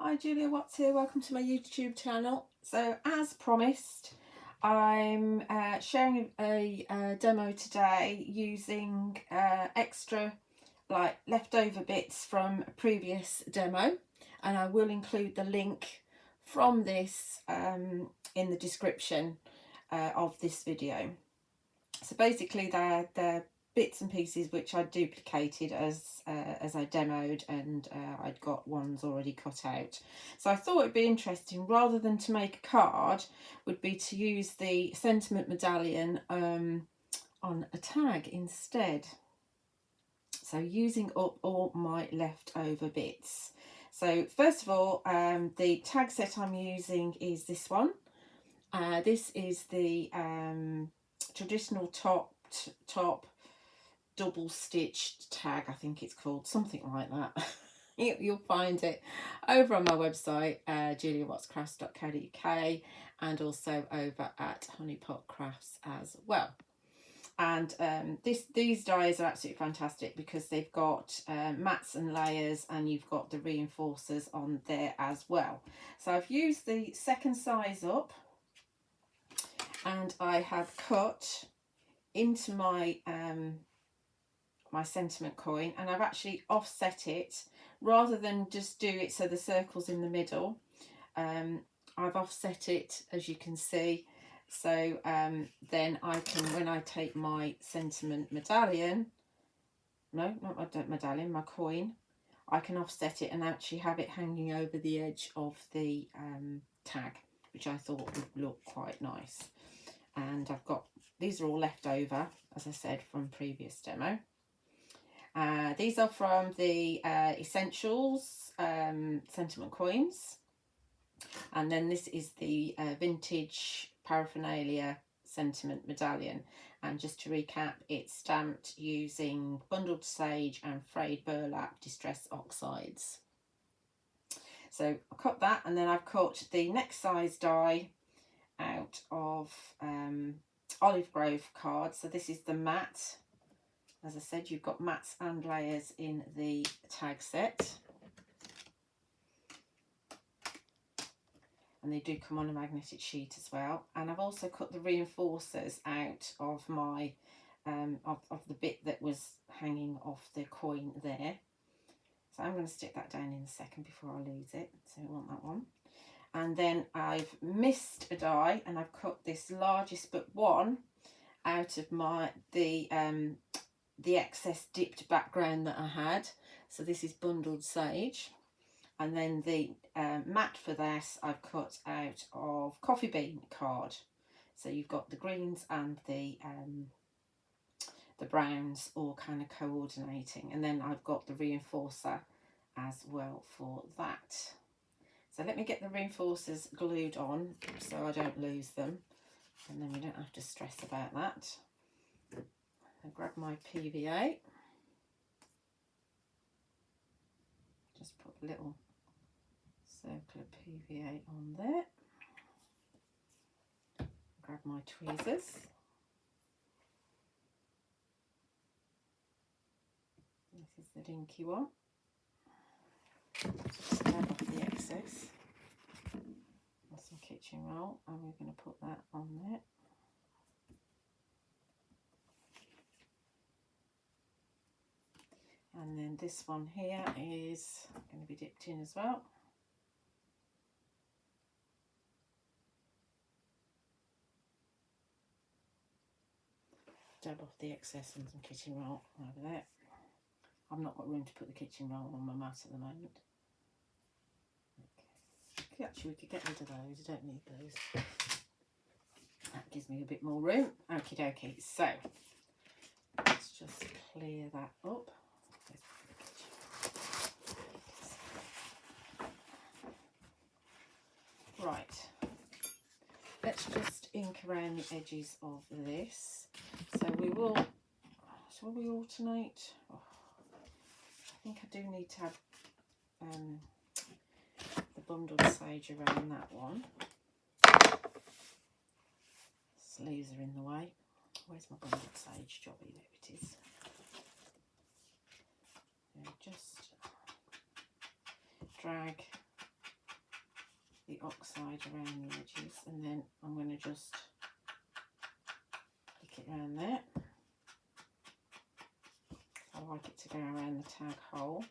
Hi Julia Watts here, welcome to my YouTube channel. So as promised, I'm sharing a demo today using extra like leftover bits from a previous demo, and I will include the link from this in the description of this video. So basically they're bits and pieces which I duplicated as I demoed, and I'd got ones already cut out. So I thought it'd be interesting, rather than to make a card, would be to use the sentiment medallion on a tag instead. So using up all my leftover bits. So first of all, the tag set I'm using is this one. This is the traditional top double stitched tag, I think it's called, something like that. You'll find it over on my website, juliawattscrafts.co.uk, and also over at Honeypot Crafts as well. And these dies are absolutely fantastic because they've got mats and layers, and you've got the reinforcers on there as well. So I've used the second size up, and I have cut into my my sentiment coin, and I've actually offset it rather than just do it so the circle's in the middle. I've offset it, as you can see, so then I can, when I take my sentiment medallion, no, not my medallion, my coin, I can offset it and actually have it hanging over the edge of the tag, which I thought would look quite nice. And I've got, these are all left over, as I said, from previous demo. These are from the Essentials sentiment coins, and then this is the vintage Paraphernalia sentiment medallion. And just to recap, it's stamped using bundled sage and frayed burlap distress oxides. So I cut that, and then I've cut the next size die out of Olive Grove cards. So this is the matte. As I said, you've got mats and layers in the tag set, and they do come on a magnetic sheet as well. And I've also cut the reinforcers out of my of the bit that was hanging off the coin there. So I'm going to stick that down in a second before I lose it, so I want that one. And then I've missed a die, and I've cut this largest but one out of my the excess dipped background that I had. So this is bundled sage, and then the mat for this I've cut out of coffee bean card. So you've got the greens and the browns all kind of coordinating, and then I've got the reinforcer as well for that. So let me get the reinforcers glued on so I don't lose them, and then we don't have to stress about that. I grab my PVA, just put a little circle of PVA on there, grab my tweezers, this is the dinky one, just grab off the excess and some kitchen roll, and we're going to put that on there. And then this one here is going to be dipped in as well. Dab off the excess and some kitchen roll over there. I've not got room to put the kitchen roll on my mat at the moment. Okay. Actually, we could get rid of those. I don't need those. That gives me a bit more room. Okie dokie. So let's just clear that up. Right, let's just ink around the edges of this. So we will, shall we alternate? Oh, I think I do need to have the bundled sage around that one. Sleeves are in the way. Where's my bundled sage jobby? There it is. And just drag Oxide around the edges, and then I'm going to just flick it around there. I like it to go around the tag hole.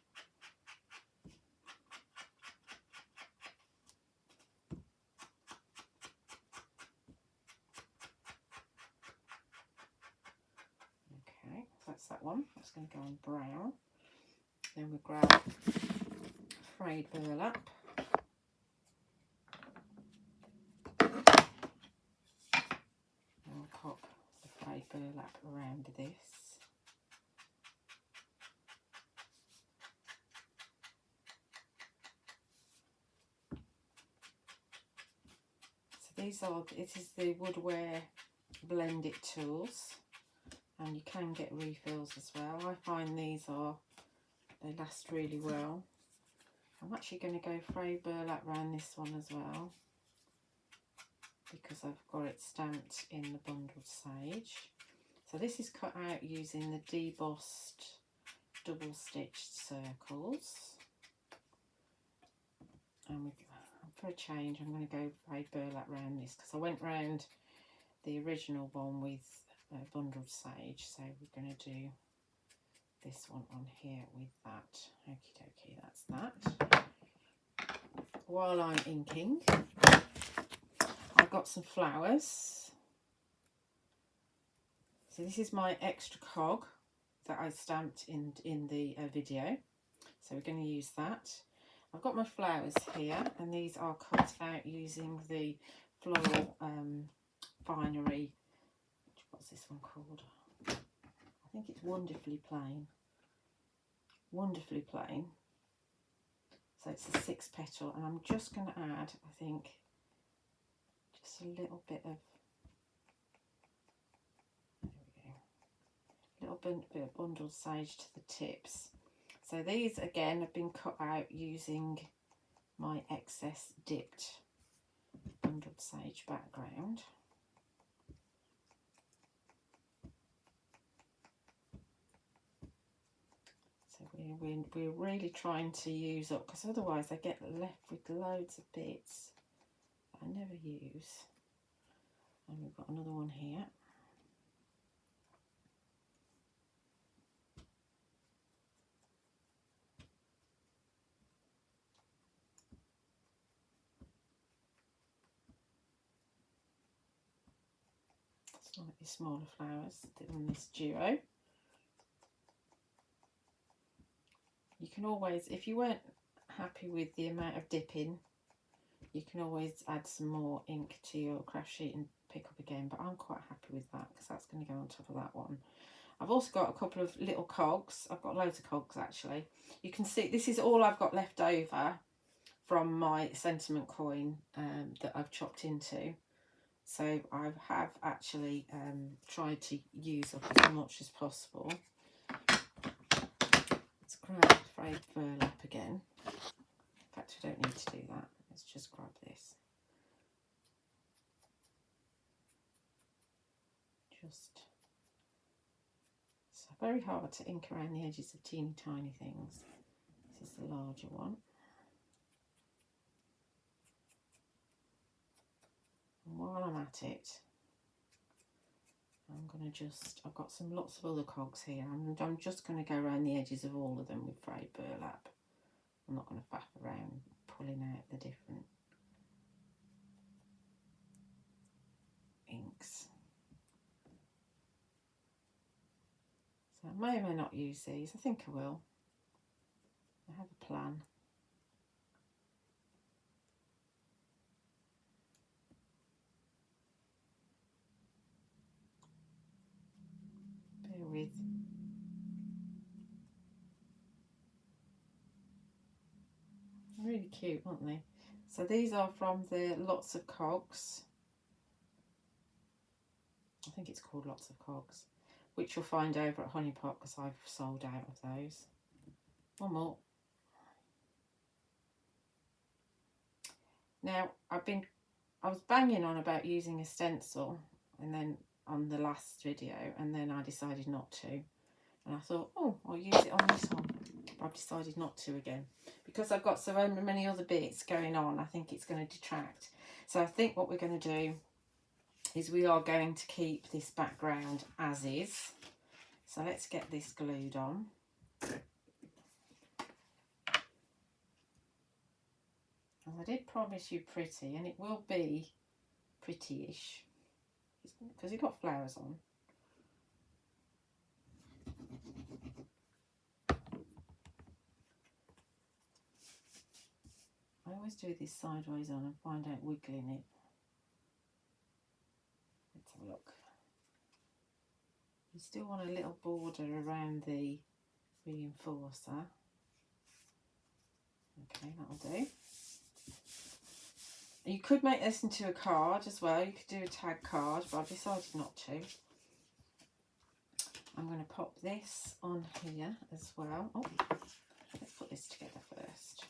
Okay, so that's that one. That's going to go on brown. Then we grab Frayed Burlap. And we'll pop the Frayed Burlap around this. These are, it is the Woodware Blend It tools, and you can get refills as well. I find these are, they last really well. I'm actually going to go Frayed Burlap around this one as well, because I've got it stamped in the bundled sage. So this is cut out using the Debossed double stitched circles, and for a change I'm going to go Frayed Burlap round this, because I went round the original one with bundled sage, so we're going to do this one on here with that. Okie dokie, that's that. While I'm inking, I've got some flowers. So this is my extra cog that I stamped in the video, so we're going to use that. I've got my flowers here, and these are cut out using the Floral Finery. What's this one called? I think it's Wonderfully Plain. Wonderfully Plain. So it's a 6 petal, and I'm just going to add, I think, just a little bit of, there we go, a little bit of bundled sage to the tips. So these again have been cut out using my excess dipped bundled sage background. So we're really trying to use up, because otherwise I get left with loads of bits that I never use. And we've got another one here. Slightly smaller flowers than this duo. You can always, if you weren't happy with the amount of dipping, you can always add some more ink to your craft sheet and pick up again, but I'm quite happy with that because that's going to go on top of that one. I've also got a couple of little cogs. I've got loads of cogs actually. You can see this is all I've got left over from my sentiment coin that I've chopped into. So I have actually tried to use up as much as possible. Let's grab Frayed Burlap again. In fact, we don't need to do that. Let's just grab this. It's very hard to ink around the edges of teeny tiny things. This is the larger one. And while I'm at it, I'm going to just, I've got lots of other cogs here, and I'm just going to go around the edges of all of them with Frayed Burlap. I'm not going to faff around pulling out the different inks. So I may or may not use these. I think I will. I have a plan. Bear with. Really cute, aren't they? So these are from the Lots of Cogs. I think it's called Lots of Cogs, which you'll find over at Honey Pot because I've sold out of those. One more. Now I was banging on about using a stencil, and then on the last video, and then I decided not to, and I thought, oh, I'll use it on this one. but I've decided not to again. Because I've got so many other bits going on, I think it's going to detract. So I think what we're going to do is we are going to keep this background as is. So let's get this glued on. As I did promise you pretty, and it will be pretty-ish, because you've got flowers on. I always do this sideways on and find out wiggling it. Let's have a look. You still want a little border around the reinforcer. Okay, that'll do. You could make this into a card as well. You could do a tag card, but I've decided not to. I'm going to pop this on here as well. Oh, let's put this together first.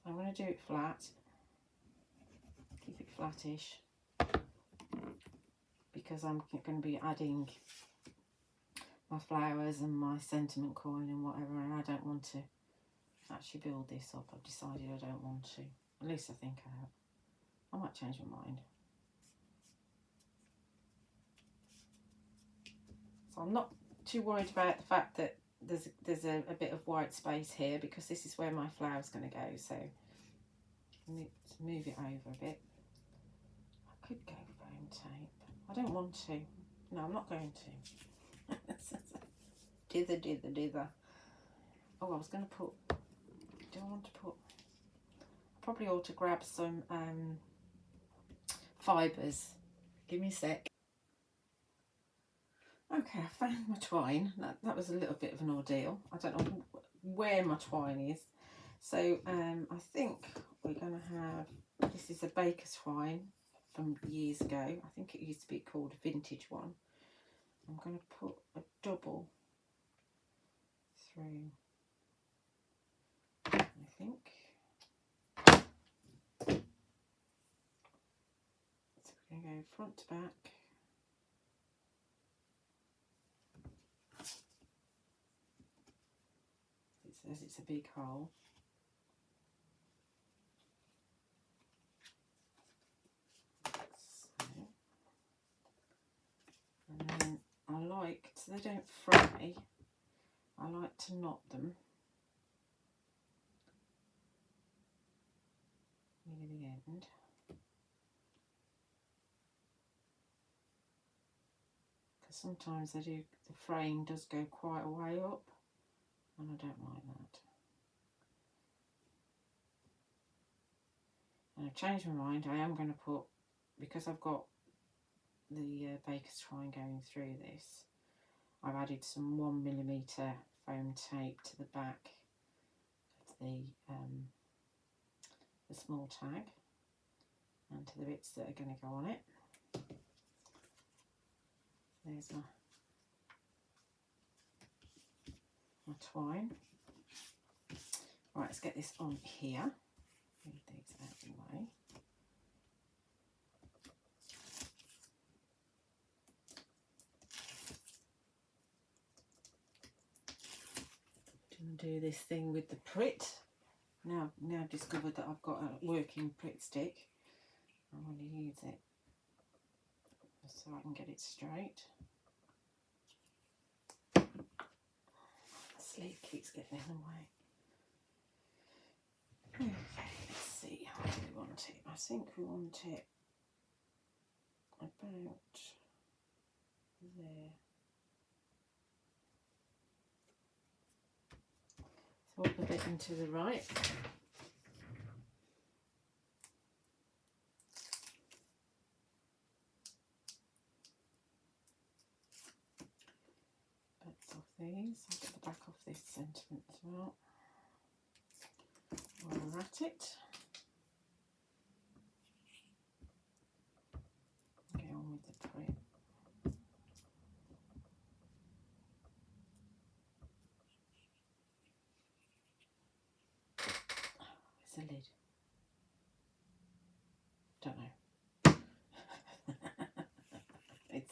I'm going to do it flat. Keep it flattish, because I'm going to be adding my flowers and my sentiment coin and whatever, and I don't want to actually build this up. I've decided I don't want to. At least I think I have. I might change my mind. So I'm not too worried about the fact that there's a bit of white space here, because this is where my flower's going to go. So I need to move it over a bit. I could go foam tape. I don't want to. No, I'm not going to. Dither. Oh, I was going to put, do I want to put, I probably ought to grab some fibres. Give me a sec. Okay, I found my twine. That was a little bit of an ordeal. I don't know where my twine is. So I think we're going to have, this is a baker's twine from years ago. I think it used to be called a vintage one. I'm going to put a double through, I think. So we're going to go front to back. It says it's a big hole. So, and then I like, so they don't fray, I like to knot them near the end. Because sometimes they do, the fraying does go quite a way up, and I don't like that. And I've changed my mind. I am going to put, because I've got the baker's twine going through this, I've added some 1mm foam tape to the back of the small tag, and to the bits that are going to go on it. There's my twine. Right, let's get this on here. Move these out of the way. Didn't do this thing with the Pritt. Now I've discovered that I've got a working Pritt stick. I'm going to use it so I can get it straight. The sleeve keeps getting in the way. Okay, let's see, how do we want it? I think we want it about there. So up a bit into the right. Bits off these. I'll get the back off this sentiment as well. While we're at it. Get on with the Pritt. It's a lid. Don't know.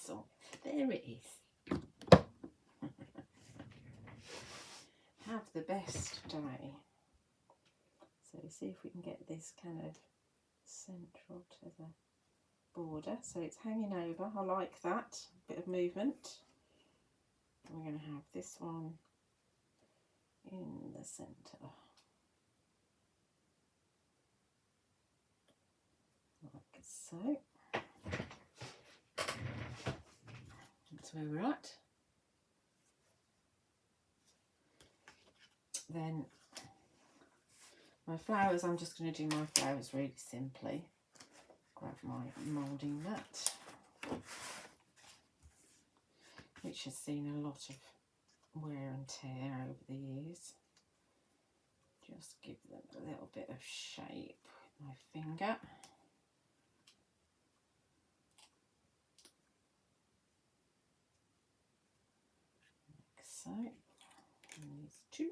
pencil. There it is. Have the best day. So see if we can get this kind of central to the border. So it's hanging over. I like that. Bit of movement. We're going to have this one in the centre. Like so. That's where we're at. Then my flowers, I'm just going to do my flowers really simply. Grab my moulding mat, which has seen a lot of wear and tear over the years. Just give them a little bit of shape with my finger. Like so. And these two.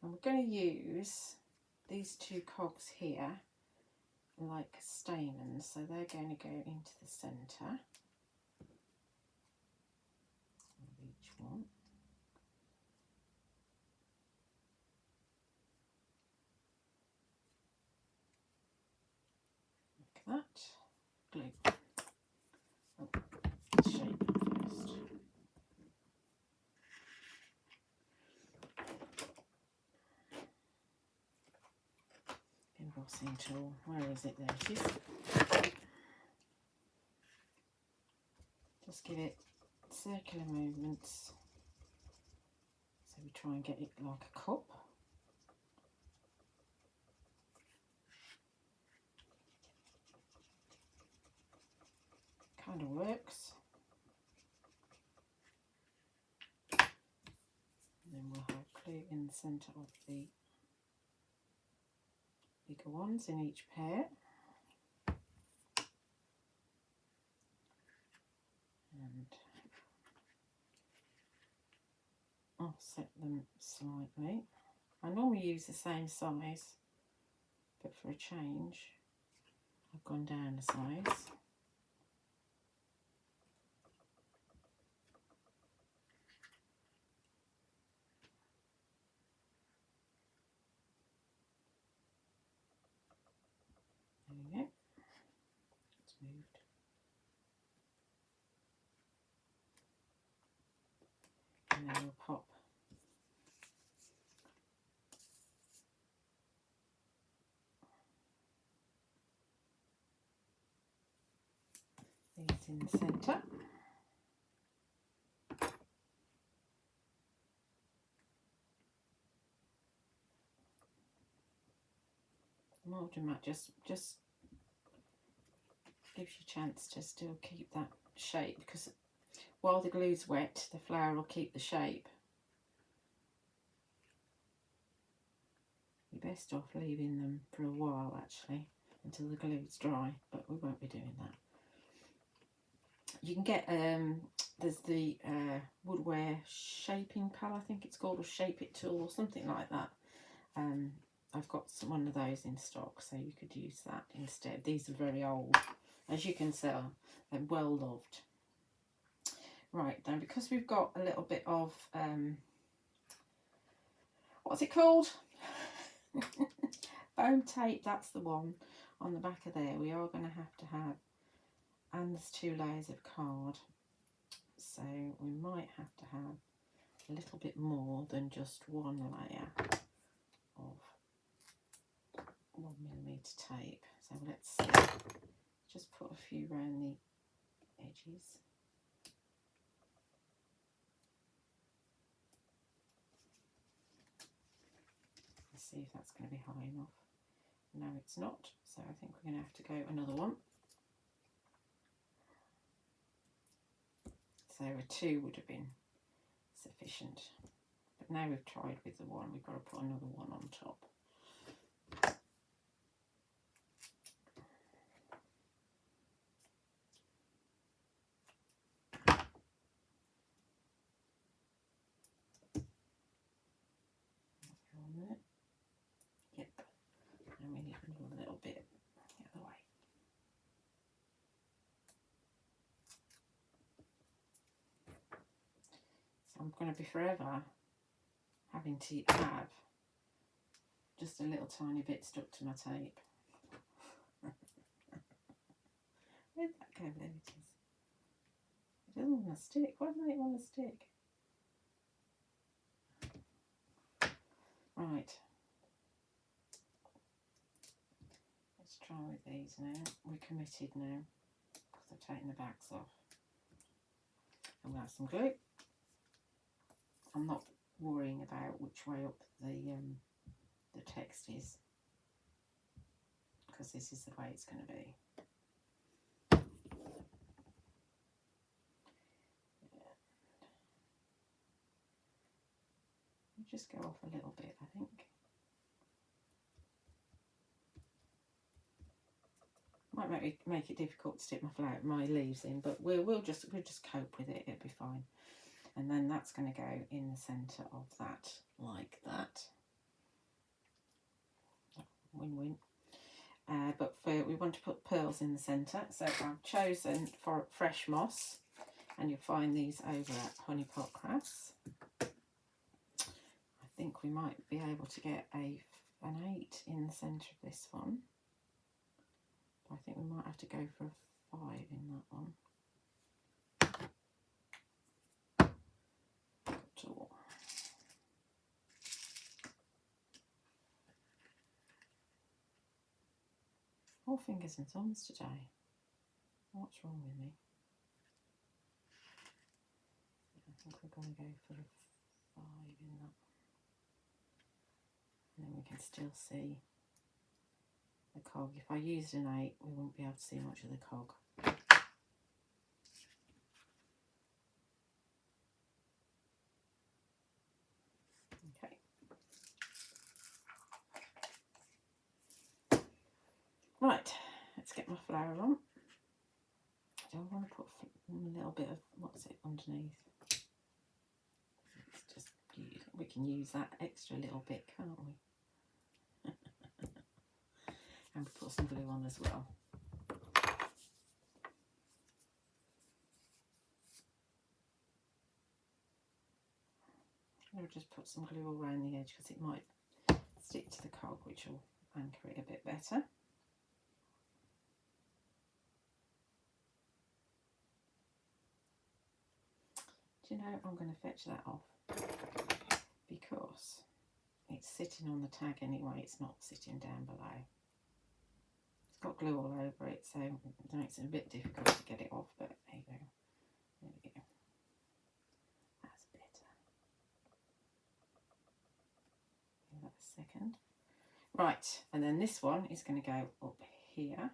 And we're going to use these two cogs here like stamens, so they're going to go into the centre of each one. Like that. Glue. Oh, shape first. Embossing tool, where is it? There it is. Just give it circular movements, so we try and get it like a cup. Kind of works. And then we'll have glue in the centre of the bigger ones in each pair. And offset them slightly. I normally use the same size, but for a change I've gone down a size. There we go. It's moved. And then we'll pop these in the centre. Moulding mat just gives you a chance to still keep that shape, because while the glue's wet, the flower will keep the shape. You're best off leaving them for a while actually, until the glue's dry, but we won't be doing that. You can get, there's the woodware shaping pal, I think it's called, or shape it tool or something like that. I've got one of those in stock, so you could use that instead. These are very old, as you can tell, they're well loved. Right, then because we've got a little bit of, what's it called? Foam tape, that's the one, on the back of there, we are going to have, and there's 2 layers of card, so we might have to have a little bit more than just 1 layer of 1mm tape. So let's just put a few around the edges. Let's see if that's going to be high enough. No, it's not, so I think we're going to have to go another one. So a 2 would have been sufficient, but now we've tried with the 1, we've got to put another 1 on top. Yep, and we need a little bit the other way. I'm going to be forever having to have just a little tiny bit stuck to my tape. Where'd that go? There it is. It doesn't want to stick. Why doesn't it want to stick? Right. Let's try with these now. We're committed now because I've taken the backs off. And we'll have some glue. I'm not worrying about which way up the text is because this is the way it's going to be. You just go off a little bit, I think. Might make it difficult to stick my leaves in, but we'll just cope with it. It'll be fine. And then that's going to go in the centre of that, like that. Win-win. But we want to put pearls in the centre, so I've chosen for fresh moss, and you'll find these over at Honey Pot Crafts. I think we might be able to get an 8 in the centre of this one. I think we might have to go for a 5 in that one. All fingers and thumbs today. What's wrong with me? I think we're going to go for a 5 in that. And then we can still see the cog. If I used an 8, we wouldn't be able to see much of the cog. Okay. Right, let's get my flower on. Do I want to put a little bit of, what's it, underneath? Let's just use, we can use that extra little bit, can't we? And we put some glue on as well. I'll just put some glue all around the edge because it might stick to the cog, which will anchor it a bit better. Do you know, I'm going to fetch that off because it's sitting on the tag anyway, it's not sitting down below. It's got glue all over it, so it makes it a bit difficult to get it off, but there you go. There we go. That's better. Give that a second. Right, and then this one is going to go up here.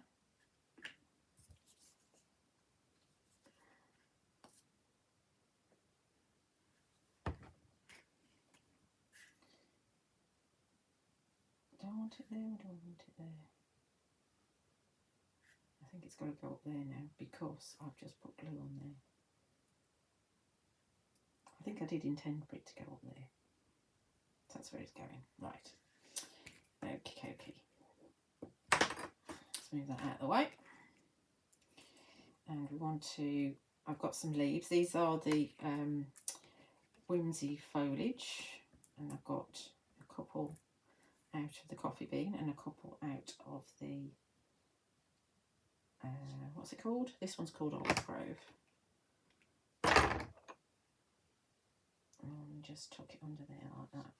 Do I want it there or do I want it there? I think it's got to go up there now because I've just put glue on there. I think I did intend for it to go up there. That's where it's going. Right. Okay. Let's move that out of the way. And we want to, I've got some leaves. These are the Whimsy Foliage. And I've got a couple out of the coffee bean and a couple out of the, what's it called? This one's called Olive Grove. And just tuck it under there like that.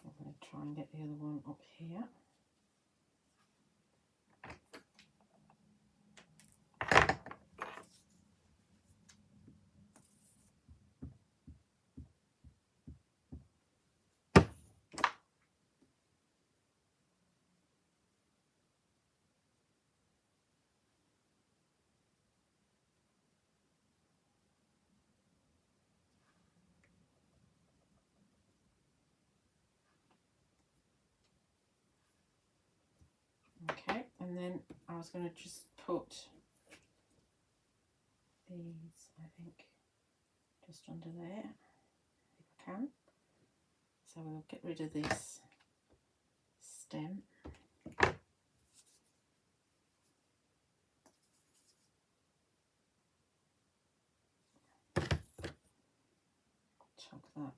I'm going to try and get the other one up here. And then I was going to just put these, I think, just under there, if I can. So we'll get rid of this stem. Chuck that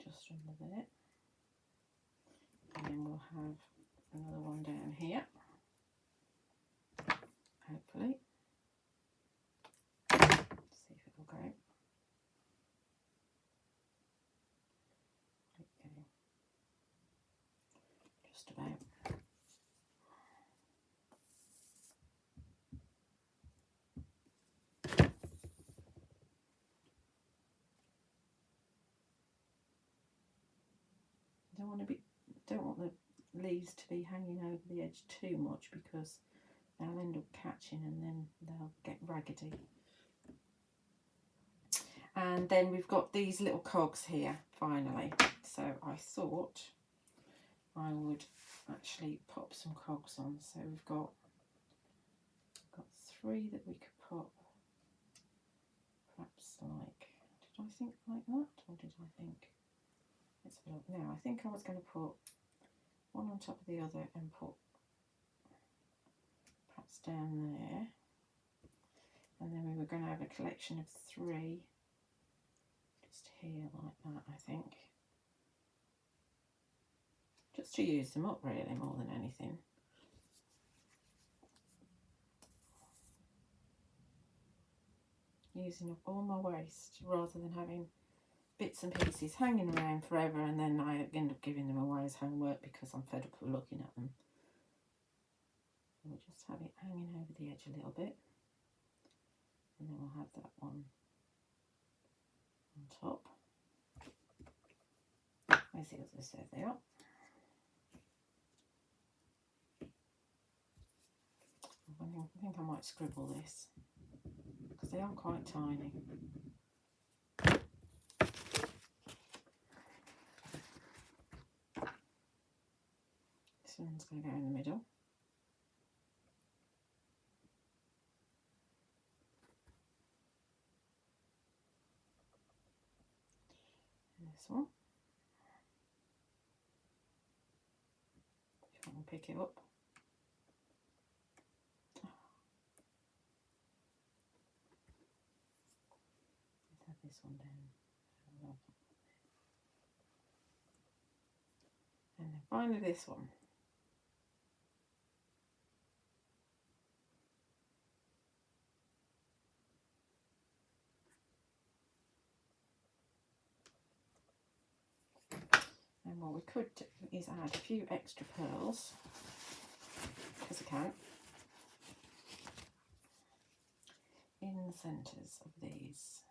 just under there. And then we'll have another one down here, hopefully. See if it will go. Okay. Just about. Don't want the leaves to be hanging over the edge too much, because they'll end up catching and then they'll get raggedy. And then we've got these little cogs here finally, so I thought I would actually pop some cogs on. So we've got 3 that we could pop, perhaps like, did I think like that, or did I think, let's have a look now. I think I was going to put one on top of the other and put perhaps down there, and then we were going to have a collection of 3 just here like that, I think, just to use them up really more than anything. Using up all my waste rather than having bits and pieces hanging around forever, and then I end up giving them away as homework because I'm fed up of looking at them. So we'll just have it hanging over the edge a little bit, and then we'll have that one on top. Where's the others? There they are. I think I might scribble this because they are quite tiny. This one's going to go in the middle. And this one. If I can pick it up. Let's have this one down. And then finally this one. And what we could do is add a few extra pearls, because I can, in the centres of these.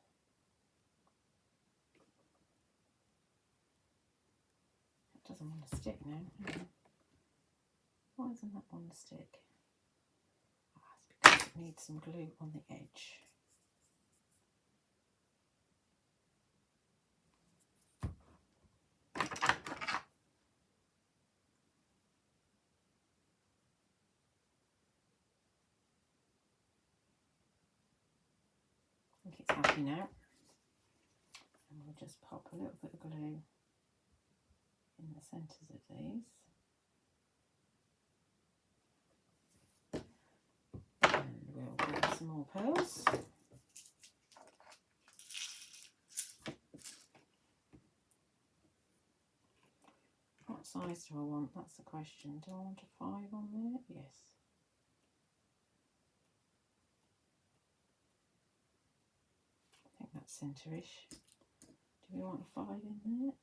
It doesn't want to stick now. Why doesn't that want to stick? Ah, it's because it needs some glue on the edge. I think it's happy now. And we'll just pop a little bit of glue in the centres of these. And we'll grab some more pearls. What size do I want? That's the question. Do I want a 5 on there? Yes. I think that's centre-ish. Do we want a 5 in there?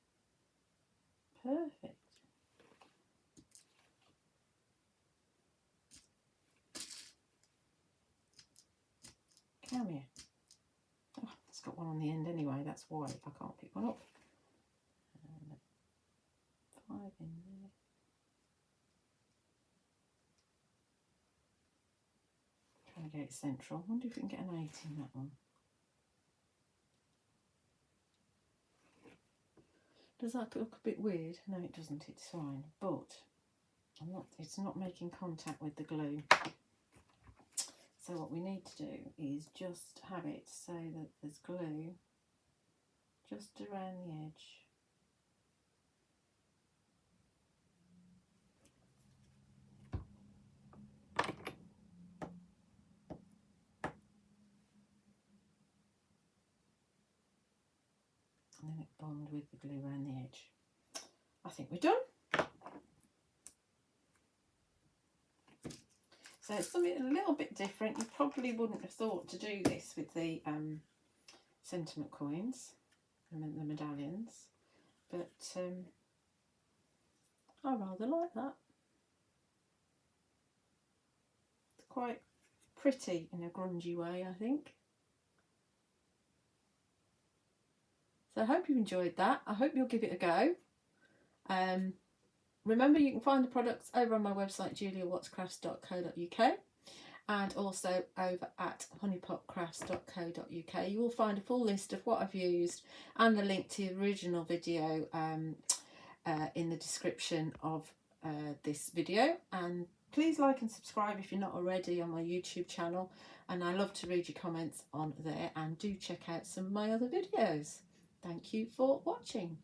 Perfect. Come here. Oh, it's got one on the end anyway, that's why I can't pick one up. And 5 in there. Trying to get it central. I wonder if we can get an 8 in that one. Does that look a bit weird? No, it doesn't, it's fine. But it's not making contact with the glue. So what we need to do is just have it so that there's glue just around the edge. And then it bond with the glue around the edge. I think we're done. So it's something a little bit different. You probably wouldn't have thought to do this with the sentiment coins, and the medallions, but I rather like that. It's quite pretty in a grungy way, I think. So I hope you've enjoyed that. I hope you'll give it a go. Remember, you can find the products over on my website, juliawattscrafts.co.uk, and also over at honeypotcrafts.co.uk. You will find a full list of what I've used and the link to the original video in the description of this video. And please like and subscribe if you're not already on my YouTube channel, and I love to read your comments on there, and do check out some of my other videos. Thank you for watching.